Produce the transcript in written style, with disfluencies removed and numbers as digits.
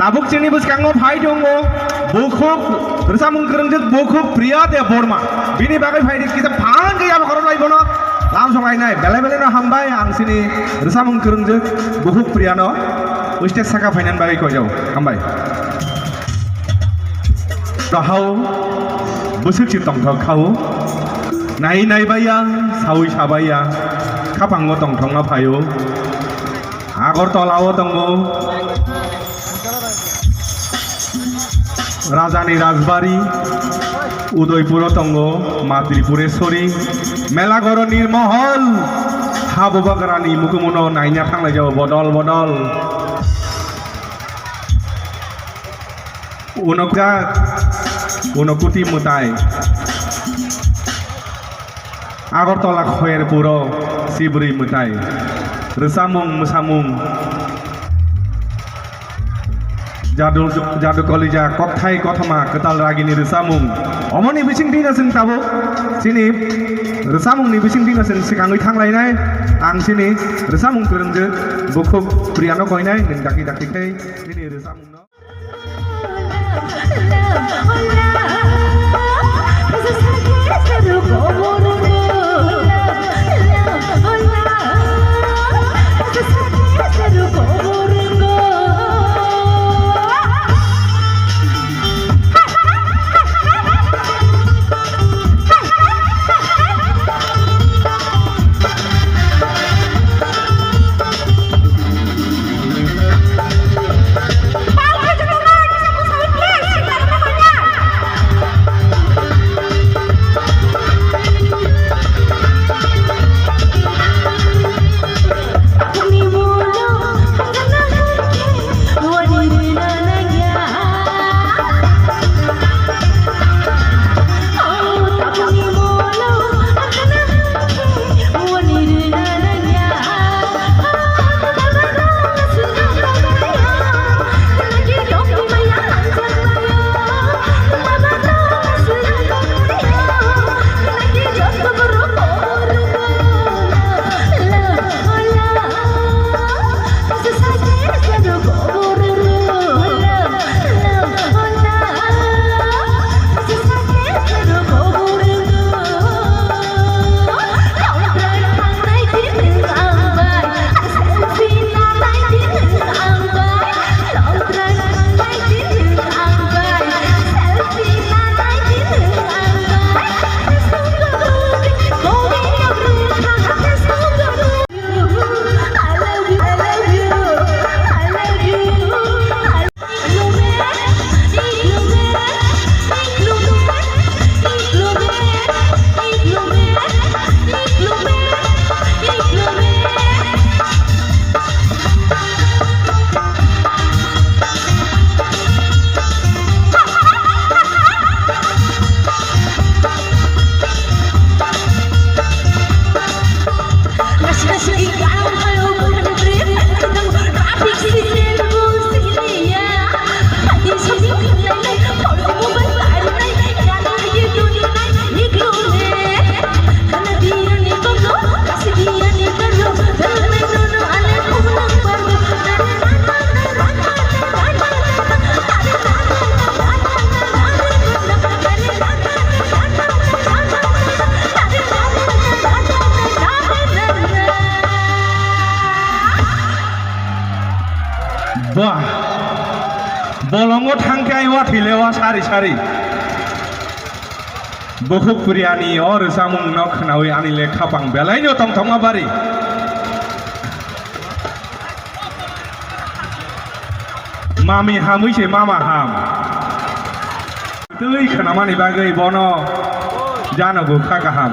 tabuk sini buskango phai dongo bukhuk resamung kerengjet bukhuk pria de borma bini bagai phai kita phan gaya korot lai bono langsung ai nai bele no hambai ang sini resamung kerengjet bukhuk pria no uste saka phainan bagai ko jau hambai rahau busuk si tong thok khau nai bayang sawi sabaya kapango tong thong na phayo Agartala tongo Rajani Rajbari Udaipur tongo Matripureshwari Melagoro Nirmahal Habu Bagarani Mukumuno Nainya Thangla Jau Bodol Unokuti Mutai Agartala Khoer Puro Sibri Mutai Resamung Jadu Kolija Kokthai Kothama Ketal Ragini Resamung Omoni Bising Dina Sing Tabo Sini Resamung ni Bising Dina Sing Sikangui Thanglai Nai Ang sini Resamung Kerengje Bukuk Priano Koinai Ning Daki Kai Ini Resamung no Wah, bolongo thangkai wa thilewa sari Bukuk Priani or Resamung nok nawi anile khapang belaino tong abari Mami hamui se mama ham Tui khanamani bagai bono jano bukha kaham